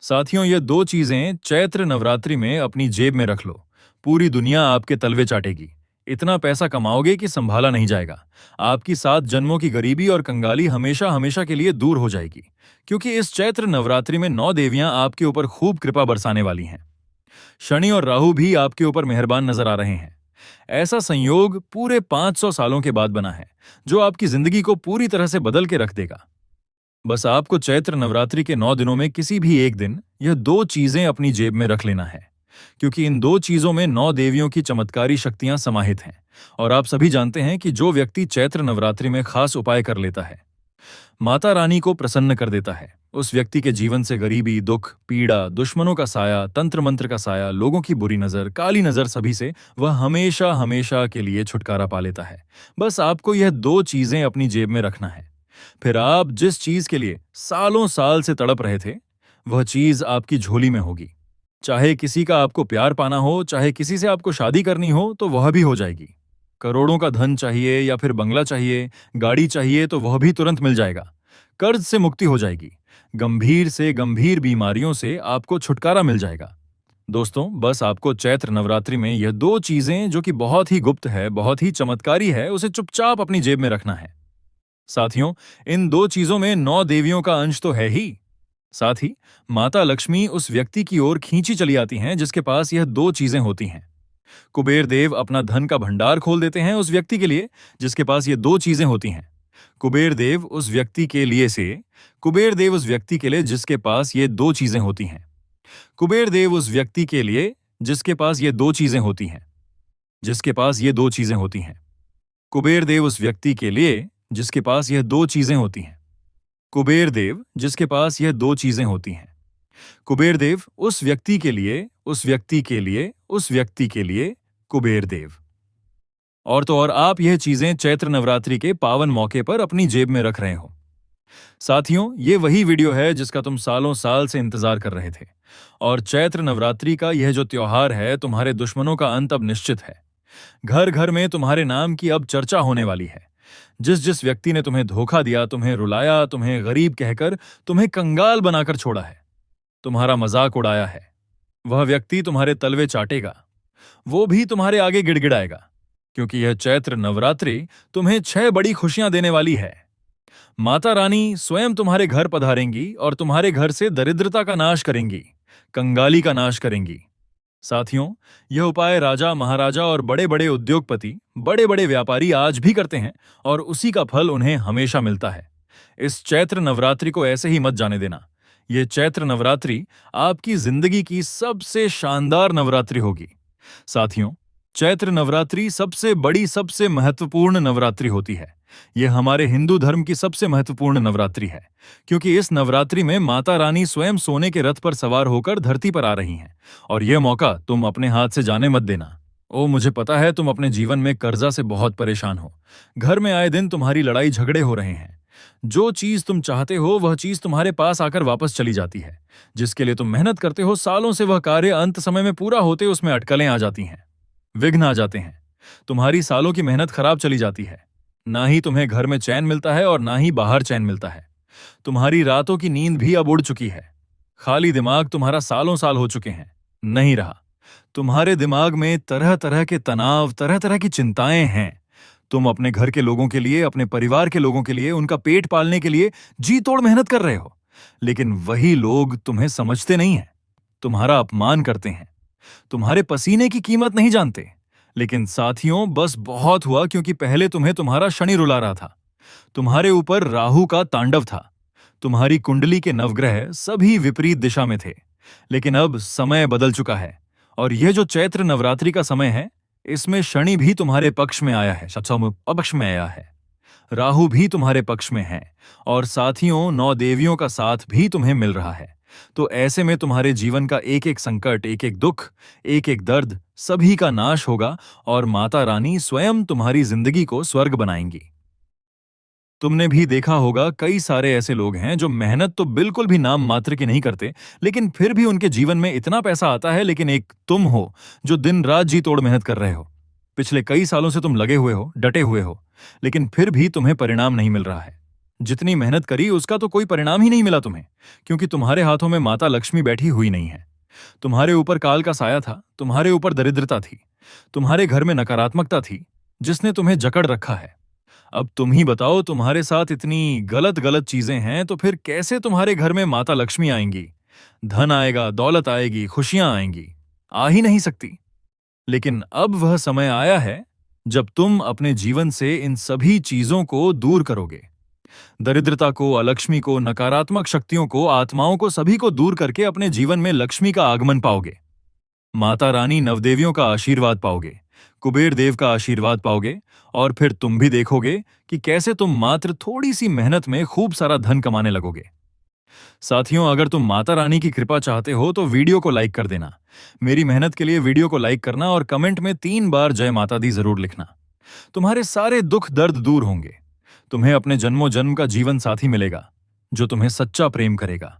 साथियों, ये दो चीजें चैत्र नवरात्रि में अपनी जेब में रख लो। पूरी दुनिया आपके तलवे चाटेगी। इतना पैसा कमाओगे कि संभाला नहीं जाएगा। आपकी 7 जन्मों की गरीबी और कंगाली हमेशा हमेशा के लिए दूर हो जाएगी। क्योंकि इस चैत्र नवरात्रि में 9 देवियां आपके ऊपर खूब कृपा बरसाने वाली हैं। शनि और राहु भी आपके ऊपर मेहरबान नजर आ रहे हैं। ऐसा संयोग पूरे 500 सालों के बाद बना है, जो आपकी जिंदगी को पूरी तरह से बदल के रख देगा। बस आपको चैत्र नवरात्रि के 9 दिनों में किसी भी एक दिन यह दो चीजें अपनी जेब में रख लेना है। क्योंकि इन दो चीजों में 9 देवियों की चमत्कारी शक्तियां समाहित हैं। और आप सभी जानते हैं कि जो व्यक्ति चैत्र नवरात्रि में खास उपाय कर लेता है, माता रानी को प्रसन्न कर देता है, उस व्यक्ति के जीवन से गरीबी, दुख, पीड़ा, दुश्मनों का साया, तंत्र मंत्र का साया, लोगों की बुरी नजर, काली नजर, सभी से वह हमेशा हमेशा के लिए छुटकारा पा लेता है। बस आपको यह दो चीजें अपनी जेब में रखना है। फिर आप जिस चीज के लिए सालों साल से तड़प रहे थे, वह चीज आपकी झोली में होगी। चाहे किसी का आपको प्यार पाना हो, चाहे किसी से आपको शादी करनी हो, तो वह भी हो जाएगी। करोड़ों का धन चाहिए या फिर बंगला चाहिए, गाड़ी चाहिए, तो वह भी तुरंत मिल जाएगा। कर्ज से मुक्ति हो जाएगी। गंभीर से गंभीर बीमारियों से आपको छुटकारा मिल जाएगा। दोस्तों, बस आपको चैत्र नवरात्रि में यह दो चीजें, जो कि बहुत ही गुप्त है, बहुत ही चमत्कारी है, उसे चुपचाप अपनी जेब में रखना है। साथियों, इन दो चीजों में 9 देवियों का अंश तो है ही। साथ ही माता लक्ष्मी उस व्यक्ति की ओर खींची चली आती हैं जिसके पास यह दो चीजें होती हैं। कुबेर देव अपना धन का भंडार खोल देते हैं उस व्यक्ति के लिए जिसके पास ये दो चीजें होती हैं। कुबेर देव उस व्यक्ति के लिए कुबेर देव उस व्यक्ति के लिए जिसके पास ये दो चीजें होती हैं। कुबेर देव उस व्यक्ति के लिए जिसके पास ये दो चीजें होती हैं। जिसके पास ये दो चीजें होती हैं। कुबेर देव उस व्यक्ति के लिए जिसके पास यह दो चीजें होती हैं। कुबेर देव जिसके पास यह दो चीजें होती हैं। कुबेर देव उस व्यक्ति के लिए, उस व्यक्ति के लिए, उस व्यक्ति के लिए कुबेर देव। और तो और आप यह चीजें चैत्र नवरात्रि के पावन मौके पर अपनी जेब में रख रहे हो। साथियों, ये वही वीडियो है जिसका तुम सालों साल से इंतजार कर रहे थे। और चैत्र नवरात्रि का यह जो त्योहार है, तुम्हारे दुश्मनों का अंत अब निश्चित है। घर घर में तुम्हारे नाम की अब चर्चा होने वाली है। जिस जिस व्यक्ति ने तुम्हें धोखा दिया, तुम्हें रुलाया, तुम्हें गरीब कहकर, तुम्हें कंगाल बनाकर छोड़ा है, तुम्हारा मजाक उड़ाया है, वह व्यक्ति तुम्हारे तलवे चाटेगा। वो भी तुम्हारे आगे गिड़गिड़ाएगा। क्योंकि यह चैत्र नवरात्रि तुम्हें 6 बड़ी खुशियां देने वाली है। माता रानी स्वयं तुम्हारे घर पधारेंगी और तुम्हारे घर से दरिद्रता का नाश करेंगी, कंगाली का नाश करेंगी। साथियों, यह उपाय राजा, महाराजा और बड़े बड़े उद्योगपति, बड़े बड़े व्यापारी आज भी करते हैं और उसी का फल उन्हें हमेशा मिलता है। इस चैत्र नवरात्रि को ऐसे ही मत जाने देना। यह चैत्र नवरात्रि आपकी जिंदगी की सबसे शानदार नवरात्रि होगी। साथियों, चैत्र नवरात्रि सबसे बड़ी, सबसे महत्वपूर्ण नवरात्रि होती है। यह हमारे हिंदू धर्म की सबसे महत्वपूर्ण नवरात्रि है। क्योंकि इस नवरात्रि में माता रानी स्वयं सोने के रथ पर सवार होकर धरती पर आ रही हैं। और यह मौका तुम अपने हाथ से जाने मत देना। ओ, मुझे पता है तुम अपने जीवन में कर्जा से बहुत परेशान हो। घर में आए दिन तुम्हारी लड़ाई झगड़े हो रहे हैं। जो चीज तुम चाहते हो वह चीज तुम्हारे पास आकर वापस चली जाती है। जिसके लिए तुम मेहनत करते हो सालों से, वह कार्य अंत समय में पूरा होते उसमें अटकलें आ जाती हैं, विघ्न आ जाते हैं। तुम्हारी सालों की मेहनत खराब चली जाती है। ना ही तुम्हें घर में चैन मिलता है और ना ही बाहर चैन मिलता है। तुम्हारी रातों की नींद भी अब उड़ चुकी है। खाली दिमाग तुम्हारा सालों साल हो चुके हैं, नहीं रहा। तुम्हारे दिमाग में तरह तरह के तनाव, तरह तरह की चिंताएं हैं। तुम अपने घर के लोगों के लिए, अपने परिवार के लोगों के लिए, उनका पेट पालने के लिए जी तोड़ मेहनत कर रहे हो। लेकिन वही लोग तुम्हें समझते नहीं हैं, तुम्हारा अपमान करते हैं, तुम्हारे पसीने की कीमत नहीं जानते। लेकिन साथियों, बस बहुत हुआ, क्योंकि पहले तुम्हें तुम्हारा शनि रुला रहा था। तुम्हारे ऊपर राहु का तांडव था। तुम्हारी कुंडली के नवग्रह सभी विपरीत दिशा में थे। लेकिन अब समय बदल चुका है और यह जो चैत्र नवरात्रि का समय है, इसमें शनि भी तुम्हारे पक्ष में आया है, अपक्ष में आया है। राहु भी तुम्हारे पक्ष में है और साथियों, 9 देवियों का साथ भी तुम्हें मिल रहा है। तो ऐसे में तुम्हारे जीवन का एक एक संकट, एक एक दुख, एक एक दर्द, सभी का नाश होगा और माता रानी स्वयं तुम्हारी जिंदगी को स्वर्ग बनाएंगी। तुमने भी देखा होगा, कई सारे ऐसे लोग हैं जो मेहनत तो बिल्कुल भी नाम मात्र की नहीं करते, लेकिन फिर भी उनके जीवन में इतना पैसा आता है। लेकिन एक तुम हो जो दिन रात जी तोड़ मेहनत कर रहे हो। पिछले कई सालों से तुम लगे हुए हो, डटे हुए हो, लेकिन फिर भी तुम्हें परिणाम नहीं मिल रहा है। जितनी मेहनत करी उसका तो कोई परिणाम ही नहीं मिला तुम्हें, क्योंकि तुम्हारे हाथों में माता लक्ष्मी बैठी हुई नहीं है। तुम्हारे ऊपर काल का साया था, तुम्हारे ऊपर दरिद्रता थी, तुम्हारे घर में नकारात्मकता थी, जिसने तुम्हें जकड़ रखा है। अब तुम ही बताओ, तुम्हारे साथ इतनी गलत गलत चीजें हैं तो फिर कैसे तुम्हारे घर में माता लक्ष्मी आएंगी? धन आएगा, दौलत आएगी, खुशियां आएंगी? आ ही नहीं सकती। लेकिन अब वह समय आया है जब तुम अपने जीवन से इन सभी चीजों को दूर करोगे। दरिद्रता को, अलक्ष्मी को, नकारात्मक शक्तियों को, आत्माओं को, सभी को दूर करके अपने जीवन में लक्ष्मी का आगमन पाओगे। माता रानी नवदेवियों का आशीर्वाद पाओगे, कुबेर देव का आशीर्वाद पाओगे, और फिर तुम भी देखोगे कि कैसे तुम मात्र थोड़ी सी मेहनत में खूब सारा धन कमाने लगोगे। साथियों, अगर तुम माता रानी की कृपा चाहते हो तो वीडियो को लाइक कर देना। मेरी मेहनत के लिए वीडियो को लाइक करना और कमेंट में 3 बार जय माता दी जरूर लिखना। तुम्हारे सारे दुख दर्द दूर होंगे। तुम्हें अपने जन्मों जन्म का जीवन साथी मिलेगा, जो तुम्हें सच्चा प्रेम करेगा,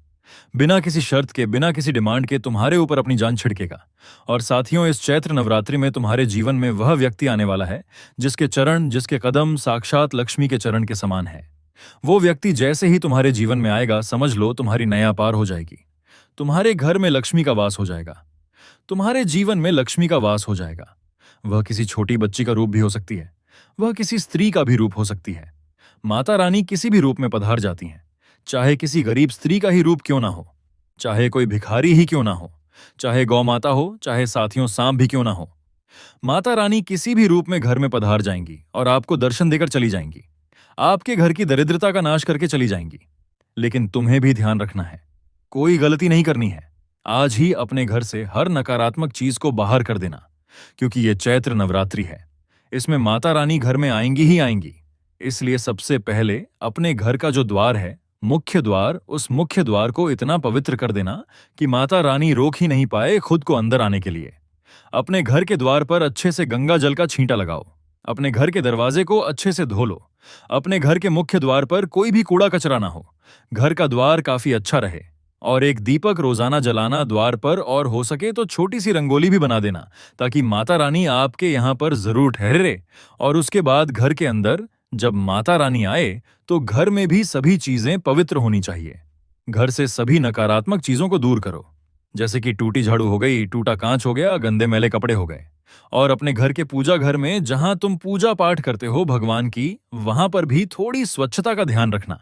बिना किसी शर्त के, बिना किसी डिमांड के तुम्हारे ऊपर अपनी जान छिड़केगा। और साथियों, इस चैत्र नवरात्रि में तुम्हारे जीवन में वह व्यक्ति आने वाला है जिसके चरण, जिसके कदम साक्षात लक्ष्मी के चरण के समान है। वो व्यक्ति जैसे ही तुम्हारे जीवन में आएगा, समझ लो तुम्हारी नया पार हो जाएगी। तुम्हारे घर में लक्ष्मी का वास हो जाएगा, तुम्हारे जीवन में लक्ष्मी का वास हो जाएगा। वह किसी छोटी बच्ची का रूप भी हो सकती है, वह किसी स्त्री का भी रूप हो सकती है। माता रानी किसी भी रूप में पधार जाती हैं, चाहे किसी गरीब स्त्री का ही रूप क्यों ना हो, चाहे कोई भिखारी ही क्यों ना हो, चाहे गौ माता हो, चाहे साथियों सांप भी क्यों ना हो। माता रानी किसी भी रूप में घर में पधार जाएंगी और आपको दर्शन देकर चली जाएंगी। आपके घर की दरिद्रता का नाश करके चली जाएंगी। लेकिन तुम्हें भी ध्यान रखना है, कोई गलती नहीं करनी है। आज ही अपने घर से हर नकारात्मक चीज को बाहर कर देना, क्योंकि ये चैत्र नवरात्रि है। इसमें माता रानी घर में आएंगी ही आएंगी। इसलिए सबसे पहले अपने घर का जो द्वार है, मुख्य द्वार, उस मुख्य द्वार को इतना पवित्र कर देना कि माता रानी रोक ही नहीं पाए खुद को अंदर आने के लिए। अपने घर के द्वार पर अच्छे से गंगा जल का छींटा लगाओ। अपने घर के दरवाजे को अच्छे से धो लो। अपने घर के मुख्य द्वार पर कोई भी कूड़ा कचरा ना हो। घर का द्वार काफी अच्छा रहे। और एक दीपक रोजाना जलाना द्वार पर, और हो सके तो छोटी सी रंगोली भी बना देना, ताकि माता रानी आपके यहाँ पर जरूर ठहरे। और उसके बाद घर के अंदर जब माता रानी आए तो घर में भी सभी चीजें पवित्र होनी चाहिए। घर से सभी नकारात्मक चीजों को दूर करो, जैसे कि टूटी झाड़ू हो गई, टूटा कांच हो गया, गंदे मैले कपड़े हो गए। और अपने घर के पूजा घर में जहां तुम पूजा पाठ करते हो भगवान की, वहां पर भी थोड़ी स्वच्छता का ध्यान रखना।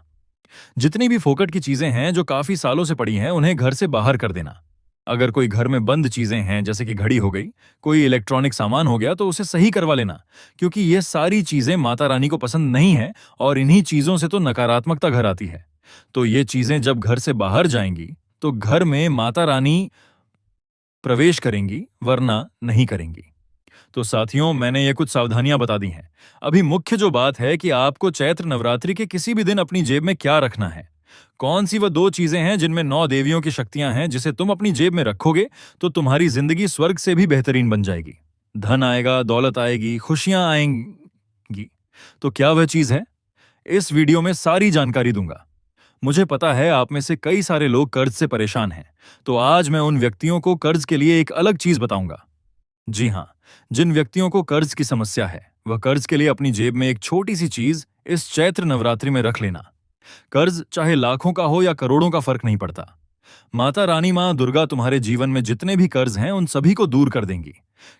जितनी भी फोकट की चीजें हैं जो काफी सालों से पड़ी हैं, उन्हें घर से बाहर कर देना। अगर कोई घर में बंद चीजें हैं, जैसे कि घड़ी हो गई, कोई इलेक्ट्रॉनिक सामान हो गया, तो उसे सही करवा लेना, क्योंकि ये सारी चीजें माता रानी को पसंद नहीं है और इन्हीं चीजों से तो नकारात्मकता घर आती है। तो ये चीजें जब घर से बाहर जाएंगी तो घर में माता रानी प्रवेश करेंगी, वरना नहीं करेंगी। तो साथियों, मैंने ये कुछ सावधानियां बता दी हैं। अभी मुख्य जो बात है कि आपको चैत्र नवरात्रि के किसी भी दिन अपनी जेब में क्या रखना है। कौन सी वह 2 चीजें हैं जिनमें 9 देवियों की शक्तियां हैं, जिसे तुम अपनी जेब में रखोगे तो तुम्हारी जिंदगी स्वर्ग से भी बेहतरीन बन जाएगी। धन आएगा, दौलत आएगी, खुशियां आएंगी। तो क्या वह चीज है? इस वीडियो में सारी जानकारी दूंगा। मुझे पता है आप में से कई सारे लोग कर्ज से परेशान हैं, तो आज मैं उन व्यक्तियों को कर्ज के लिए एक अलग चीज बताऊंगा। जी हाँ, जिन व्यक्तियों को कर्ज की समस्या है, वह कर्ज के लिए अपनी जेब में एक छोटी सी चीज इस चैत्र नवरात्रि में रख लेना। कर्ज चाहे लाखों का हो या करोड़ों का, फर्क नहीं पड़ता। माता रानी मां दुर्गा तुम्हारे जीवन में जितने भी कर्ज हैं, उन सभी को दूर कर देंगी।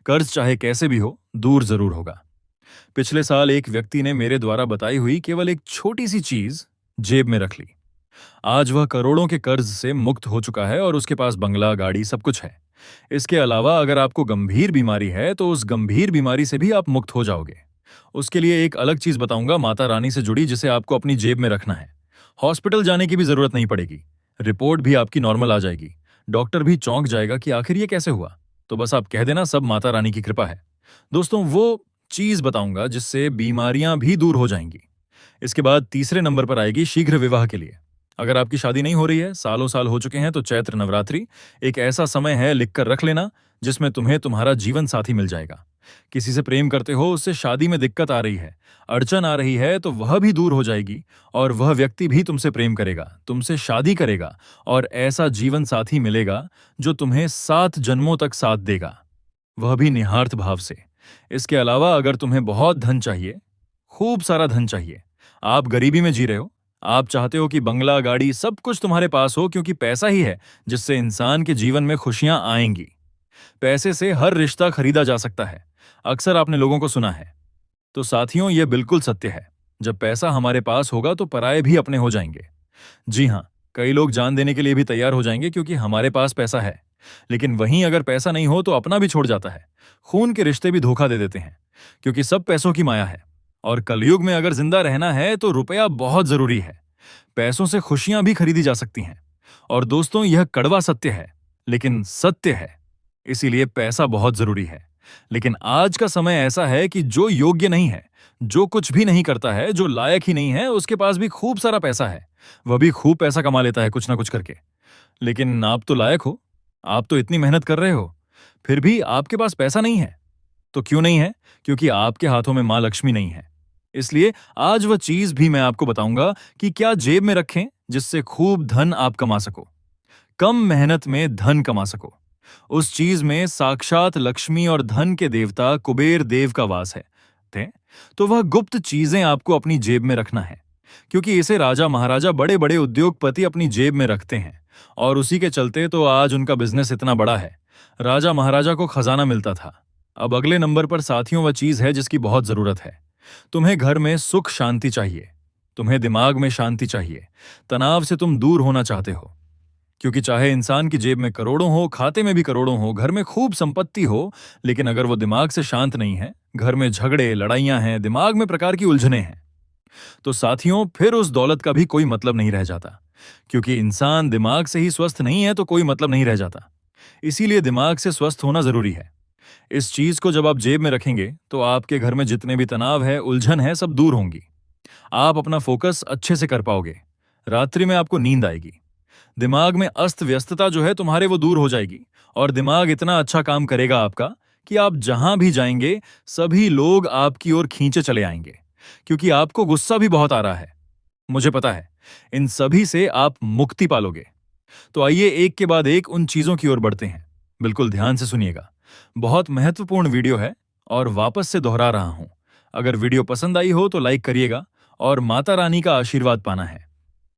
कर्ज चाहे कैसे भी हो, दूर जरूर होगा। पिछले साल एक व्यक्ति ने मेरे द्वारा बताई हुई केवल एक छोटी सी चीज जेब में रख ली। आज वह करोड़ों के कर्ज से मुक्त हो चुका है और उसके पास बंगला, गाड़ी, सब कुछ है। इसके अलावा अगर आपको गंभीर बीमारी है तो उस गंभीर बीमारी से भी आप मुक्त हो जाओगे। उसके लिए एक अलग चीज बताऊंगा माता रानी से जुड़ी, जिसे आपको अपनी जेब में रखना है। हॉस्पिटल जाने की भी जरूरत नहीं पड़ेगी। रिपोर्ट भी आपकी नॉर्मल आ जाएगी। डॉक्टर भी चौंक जाएगा कि आखिर ये कैसे हुआ। तो बस आप कह देना सब माता रानी की कृपा है। दोस्तों, वो चीज बताऊंगा जिससे बीमारियां भी दूर हो जाएंगी। इसके बाद तीसरे नंबर पर आएगी शीघ्र विवाह के लिए। अगर आपकी शादी नहीं हो रही है, सालों साल हो चुके हैं, तो चैत्र नवरात्रि एक ऐसा समय है, लिखकर रख लेना, जिसमें तुम्हें तुम्हारा जीवन साथी मिल जाएगा। किसी से प्रेम करते हो, उससे शादी में दिक्कत आ रही है, अड़चन आ रही है, तो वह भी दूर हो जाएगी और वह व्यक्ति भी तुमसे प्रेम करेगा, तुमसे शादी करेगा और ऐसा जीवन साथी मिलेगा जो तुम्हें 7 जन्मों तक साथ देगा, वह भी निहार्थ भाव से। इसके अलावा अगर तुम्हें बहुत धन चाहिए, खूब सारा धन चाहिए, आप गरीबी में जी रहे हो, आप चाहते हो कि बंगला, गाड़ी सब कुछ तुम्हारे पास हो क्योंकि पैसा ही है जिससे इंसान के जीवन में खुशियां आएंगी। पैसे से हर रिश्ता खरीदा जा सकता है। अक्सर आपने लोगों को सुना है। तो साथियों, यह बिल्कुल सत्य है। जब पैसा हमारे पास होगा तो पराये भी अपने हो जाएंगे। जी हाँ, कई लोग जान देने के लिए भी तैयार हो जाएंगे क्योंकि हमारे पास पैसा है। लेकिन वहीं अगर पैसा नहीं हो तो अपना भी छोड़ जाता है। खून के रिश्ते भी धोखा दे देते हैं क्योंकि सब पैसों की माया है। और कलयुग में अगर जिंदा रहना है तो रुपया बहुत जरूरी है। पैसों से खुशियां भी खरीदी जा सकती हैं। और दोस्तों, यह कड़वा सत्य है, लेकिन सत्य है। इसीलिए पैसा बहुत जरूरी है। लेकिन आज का समय ऐसा है कि जो योग्य नहीं है, जो कुछ भी नहीं करता है, जो लायक ही नहीं है, उसके पास भी खूब सारा पैसा है। वह भी खूब पैसा कमा लेता है कुछ ना कुछ करके। लेकिन आप तो लायक हो, आप तो इतनी मेहनत कर रहे हो, फिर भी आपके पास पैसा नहीं है। तो क्यों नहीं है? क्योंकि आपके हाथों में मां लक्ष्मी नहीं है। इसलिए आज वह चीज भी मैं आपको बताऊंगा कि क्या जेब में रखें जिससे खूब धन आप कमा सको, कम मेहनत में धन कमा सको। उस चीज में साक्षात लक्ष्मी और धन के देवता कुबेर देव का वास है। थे? तो वह गुप्त चीजें आपको अपनी जेब में रखना है, क्योंकि इसे राजा महाराजा बड़े बड़े उद्योगपति अपनी जेब में रखते हैं। और उसी के चलते तो आज उनका बिजनेस इतना बड़ा है। राजा महाराजा को खजाना मिलता था। अब अगले नंबर पर साथियों वह चीज है जिसकी बहुत जरूरत है। तुम्हें घर में सुख शांति चाहिए। तुम्हें दिमाग में शांति चाहिए। तनाव से तुम दूर होना चाहते हो। क्योंकि चाहे इंसान की जेब में करोड़ों हो, खाते में भी करोड़ों हो, घर में खूब संपत्ति हो, लेकिन अगर वो दिमाग से शांत नहीं है, घर में झगड़े, लड़ाइयां हैं, दिमाग में प्रकार की उलझने हैं, तो साथियों फिर उस दौलत का भी कोई मतलब नहीं रह जाता। क्योंकि इंसान दिमाग से ही स्वस्थ नहीं है तो कोई मतलब नहीं रह जाता। इसीलिए दिमाग से स्वस्थ होना जरूरी है। इस चीज को जब आप जेब में रखेंगे तो आपके घर में जितने भी तनाव है, उलझन है, सब दूर होंगी। आप अपना फोकस अच्छे से कर पाओगे। रात्रि में आपको नींद आएगी। दिमाग में अस्त व्यस्तता जो है तुम्हारे वो दूर हो जाएगी। और दिमाग इतना अच्छा काम करेगा आपका कि आप जहां भी जाएंगे सभी लोग आपकी ओर खींचे चले आएंगे। क्योंकि आपको गुस्सा भी बहुत आ रहा है, मुझे पता है। इन सभी से आप मुक्ति पालोगे। तो आइए एक के बाद एक उन चीजों की ओर बढ़ते हैं। बिल्कुल ध्यान से सुनिएगा। बहुत महत्वपूर्ण वीडियो है और वापस से दोहरा रहा हूं। अगर वीडियो पसंद आई हो तो लाइक करिएगा और माता रानी का आशीर्वाद पाना है।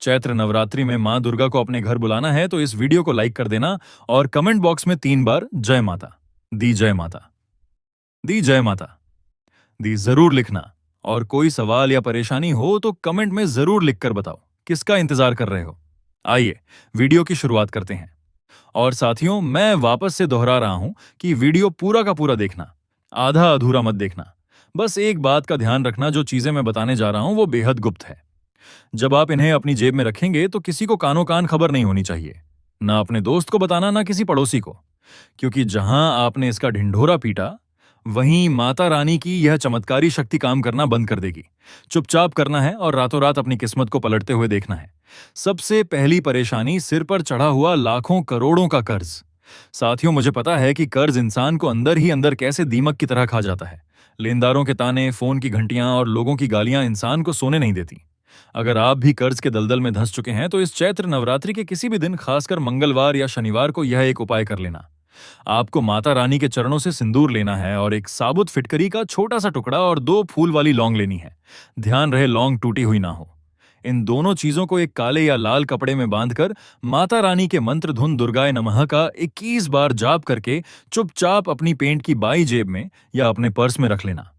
चैत्र नवरात्रि में मां दुर्गा को अपने घर बुलाना है तो इस वीडियो को लाइक कर देना और कमेंट बॉक्स में 3 बार जय माता दी, जय माता दी, जय माता दी जरूर लिखना। और कोई सवाल या परेशानी हो तो कमेंट में जरूर लिखकर बताओ। किसका इंतजार कर रहे हो? आइए वीडियो की शुरुआत करते हैं। और साथियों, मैं वापस से दोहरा रहा हूं कि वीडियो पूरा का पूरा देखना, आधा अधूरा मत देखना। बस एक बात का ध्यान रखना, जो चीजें मैं बताने जा रहा हूं वो बेहद गुप्त है। जब आप इन्हें अपनी जेब में रखेंगे तो किसी को कानो कान खबर नहीं होनी चाहिए। ना अपने दोस्त को बताना, ना किसी पड़ोसी को। क्योंकि जहां आपने इसका ढिंढोरा पीटा, वहीं माता रानी की यह चमत्कारी शक्ति काम करना बंद कर देगी। चुपचाप करना है और रातों रात अपनी किस्मत को पलटते हुए देखना है। सबसे पहली परेशानी, सिर पर चढ़ा हुआ लाखों करोड़ों का कर्ज। साथियों, मुझे पता है कि कर्ज इंसान को अंदर ही अंदर कैसे दीमक की तरह खा जाता है। लेनदारों के ताने, फोन की घंटियां और लोगों की गालियां इंसान को सोने नहीं देती। अगर आप भी कर्ज के दलदल में धंस चुके हैं तो इस चैत्र नवरात्रि के किसी भी दिन, खासकर मंगलवार या शनिवार को, यह एक उपाय कर लेना। आपको माता रानी के चरणों से सिंदूर लेना है और एक साबुत फिटकरी का छोटा सा टुकड़ा और 2 फूल वाली लौंग लेनी है। ध्यान रहे लौंग टूटी हुई ना हो। इन दोनों चीजों को एक काले या लाल कपड़े में बांधकर माता रानी के मंत्र धुन दुर्गाए नमः का 21 बार जाप करके चुपचाप अपनी पेंट की बाई जेब में या अपने पर्स में रख लेना।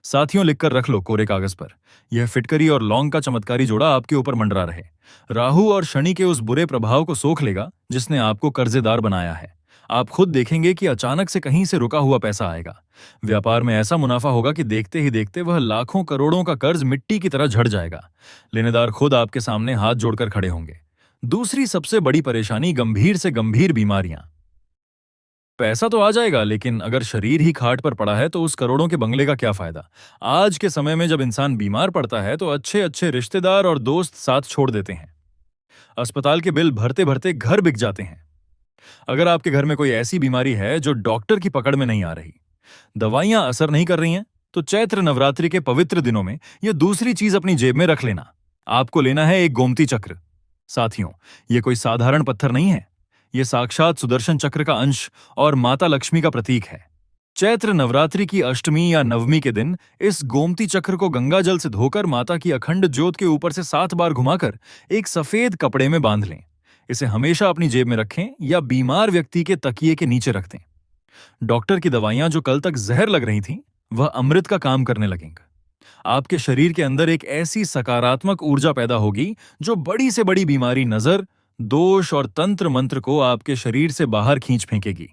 साथियों, लिखकर रख लो कोरे कागज पर। यह फिटकरी और लौंग का चमत्कारी जोड़ा आपके ऊपर मंडरा रहे। राहु और शनि के उस बुरे प्रभाव को सोख लेगा जिसने आपको कर्जेदार बनाया है। आप खुद देखेंगे कि अचानक से कहीं से रुका हुआ पैसा आएगा। व्यापार में ऐसा मुनाफा होगा कि देखते ही देखते वह लाखों करोड़ों का कर्ज मिट्टी की तरह झड़ जाएगा। लेनेदार खुद आपके सामने हाथ जोड़कर खड़े होंगे। दूसरी सबसे बड़ी परेशानी, गंभीर से गंभीर बीमारियां। पैसा तो आ जाएगा, लेकिन अगर शरीर ही खाट पर पड़ा है तो उस करोड़ों के बंगले का क्या फायदा? आज के समय में जब इंसान बीमार पड़ता है तो अच्छे अच्छे रिश्तेदार और दोस्त साथ छोड़ देते हैं। अस्पताल के बिल भरते भरते घर बिक जाते हैं। अगर आपके घर में कोई ऐसी बीमारी है जो डॉक्टर की पकड़ में नहीं आ रही, दवाइयां असर नहीं कर रही हैं, तो चैत्र नवरात्रि के पवित्र दिनों में यह दूसरी चीज अपनी जेब में रख लेना। आपको लेना है एक गोमती चक्र। साथियों, यह कोई साधारण पत्थर नहीं है। यह साक्षात सुदर्शन चक्र का अंश और माता लक्ष्मी का प्रतीक है। चैत्र नवरात्रि की अष्टमी या नवमी के दिन इस गोमती चक्र को गंगा जल से धोकर माता की अखंड ज्योत के ऊपर से 7 बार घुमाकर एक सफेद कपड़े में बांध लें। इसे हमेशा अपनी जेब में रखें या बीमार व्यक्ति के तकिए के नीचे रख दें। डॉक्टर की दवाइयां जो कल तक जहर लग रही थीं, वह अमृत का काम करने लगेंगी। आपके शरीर के अंदर एक ऐसी सकारात्मक ऊर्जा पैदा होगी जो बड़ी से बड़ी बीमारी, नजर, दोष और तंत्र मंत्र को आपके शरीर से बाहर खींच फेंकेगी।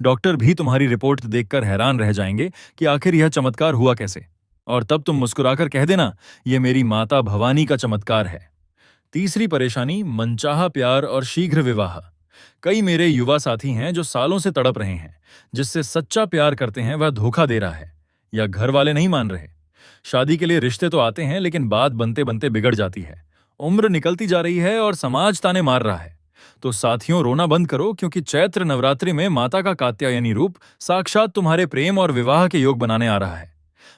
डॉक्टर भी तुम्हारी रिपोर्ट देखकर हैरान रह जाएंगे कि आखिर यह चमत्कार हुआ कैसे। और तब तुम मुस्कुराकर कह देना, यह मेरी माता भवानी का चमत्कार है। तीसरी परेशानी, मनचाहा प्यार और शीघ्र विवाह। कई मेरे युवा साथी हैं जो सालों से तड़प रहे हैं। जिससे सच्चा प्यार करते हैं वह धोखा दे रहा है या घर वाले नहीं मान रहे। शादी के लिए रिश्ते तो आते हैं, लेकिन बात बनते बनते बिगड़ जाती है। उम्र निकलती जा रही है और समाज ताने मार रहा है। तो साथियों, रोना बंद करो, क्योंकि चैत्र नवरात्रि में माता का कात्यायनी रूप साक्षात तुम्हारे प्रेम और विवाह के योग बनाने आ रहा है।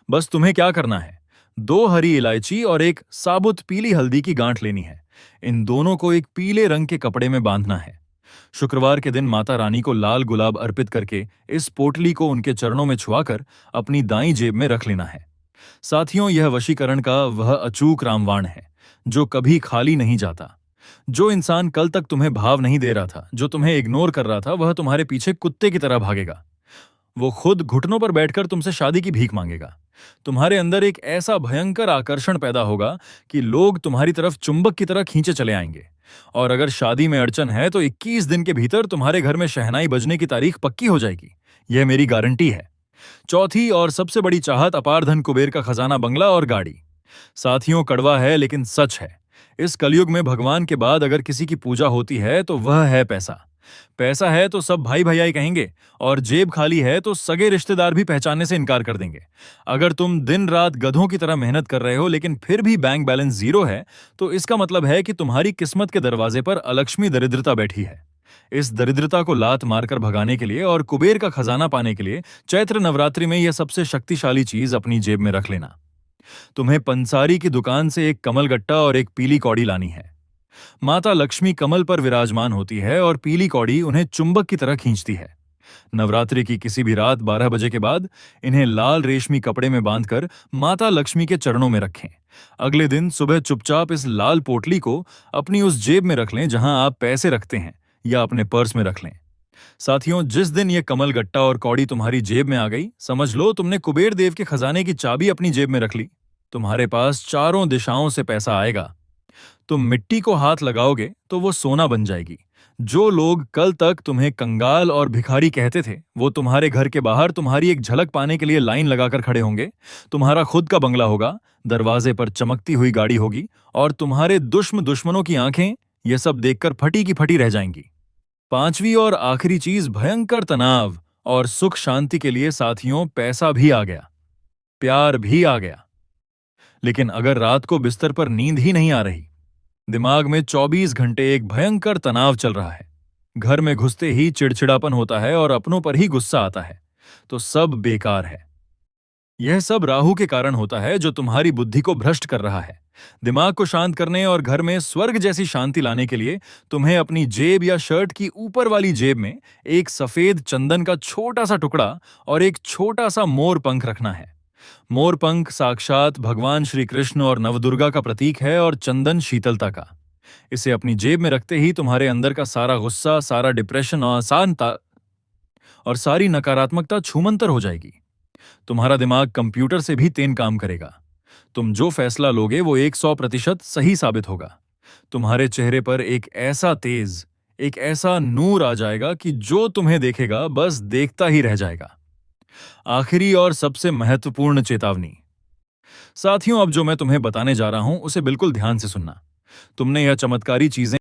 बस तुम्हें क्या करना है, 2 हरी इलायची और एक साबुत पीली हल्दी की गांठ लेनी है। इन दोनों को एक पीले रंग के कपड़े में बांधना है। शुक्रवार के दिन माता रानी को लाल गुलाब अर्पित करके इस पोटली को उनके चरणों में छुआकर अपनी दाईं जेब में रख लेना है। साथियों, यह वशीकरण का वह अचूक रामबाण है जो कभी खाली नहीं जाता। जो इंसान कल तक तुम्हें भाव नहीं दे रहा था, जो तुम्हें इग्नोर कर रहा था, वह तुम्हारे पीछे कुत्ते की तरह भागेगा। वो खुद घुटनों पर बैठकर तुमसे शादी की भीख मांगेगा। तुम्हारे अंदर एक ऐसा भयंकर आकर्षण पैदा होगा कि लोग तुम्हारी तरफ चुंबक की तरह खींचे चले आएंगे। और अगर शादी में अड़चन है तो 21 दिन के भीतर तुम्हारे घर में शहनाई बजने की तारीख पक्की हो जाएगी। यह मेरी गारंटी है। चौथी और सबसे बड़ी चाहत, अपार धन, कुबेर का खजाना, बंगला और गाड़ी। साथियों, कड़वा है लेकिन सच है। इस कलयुग में भगवान के बाद अगर किसी की पूजा होती है तो वह है पैसा। पैसा है तो सब भाई भैयाई कहेंगे, और जेब खाली है तो सगे रिश्तेदार भी पहचानने से इनकार कर देंगे। अगर तुम दिन रात गधों की तरह मेहनत कर रहे हो लेकिन फिर भी बैंक बैलेंस 0 है, तो इसका मतलब है कि तुम्हारी किस्मत के दरवाजे पर अलक्ष्मी दरिद्रता बैठी है। इस दरिद्रता को लात मारकर भगाने के लिए और कुबेर का खजाना पाने के लिए चैत्र नवरात्रि में यह सबसे शक्तिशाली चीज अपनी जेब में रख लेना। तुम्हें पंसारी की दुकान से एक कमल गट्टा और एक पीली कौड़ी लानी है। माता लक्ष्मी कमल पर विराजमान होती है और पीली कौड़ी उन्हें चुंबक की तरह खींचती है। नवरात्रि की किसी भी रात 12 बजे के बाद इन्हें लाल रेशमी कपड़े में बांधकर माता लक्ष्मी के चरणों में रखें। अगले दिन सुबह चुपचाप इस लाल पोटली को अपनी उस जेब में रख लें जहां आप पैसे रखते हैं, या अपने पर्स में रख लें। साथियों, जिस दिन यह कमल गट्टा और कौड़ी तुम्हारी जेब में आ गई, समझ लो तुमने कुबेर देव के खजाने की चाबी अपनी जेब में रख ली। तुम्हारे पास चारों दिशाओं से पैसा आएगा। तुम मिट्टी को हाथ लगाओगे तो वो सोना बन जाएगी। जो लोग कल तक तुम्हें कंगाल और भिखारी कहते थे, वो तुम्हारे घर के बाहर तुम्हारी एक झलक पाने के लिए लाइन लगाकर खड़े होंगे। तुम्हारा खुद का बंगला होगा, दरवाजे पर चमकती हुई गाड़ी होगी, और तुम्हारे दुश्मनों की आंखें ये सब देखकर फटी की फटी रह जाएंगी। पांचवी और आखिरी चीज, भयंकर तनाव और सुख शांति के लिए साथियों, पैसा भी आ गया, प्यार भी आ गया। लेकिन अगर रात को बिस्तर पर नींद ही नहीं आ रही, दिमाग में 24 घंटे एक भयंकर तनाव चल रहा है, घर में घुसते ही चिड़चिड़ापन होता है और अपनों पर ही गुस्सा आता है, तो सब बेकार है। यह सब राहु के कारण होता है जो तुम्हारी बुद्धि को भ्रष्ट कर रहा है। दिमाग को शांत करने और घर में स्वर्ग जैसी शांति लाने के लिए तुम्हें अपनी जेब या शर्ट की ऊपर वाली जेब में एक सफेद चंदन का छोटा सा टुकड़ा और एक छोटा सा मोर पंख रखना है। मोर पंख साक्षात भगवान श्री कृष्ण और नवदुर्गा का प्रतीक है, और चंदन शीतलता का। इसे अपनी जेब में रखते ही तुम्हारे अंदर का सारा गुस्सा, सारा डिप्रेशन और अशांतता और सारी नकारात्मकता छूमंतर हो जाएगी। तुम्हारा दिमाग कंप्यूटर से भी तेज काम करेगा। तुम जो फैसला लोगे वो 100% सही साबित होगा। तुम्हारे चेहरे पर एक ऐसा तेज, एक ऐसा नूर आ जाएगा कि जो तुम्हें देखेगा बस देखता ही रह जाएगा। आखिरी और सबसे महत्वपूर्ण चेतावनी। साथियों, अब जो मैं तुम्हें बताने जा रहा हूं उसे बिल्कुल ध्यान से सुनना। तुमने यह चमत्कारी चीजें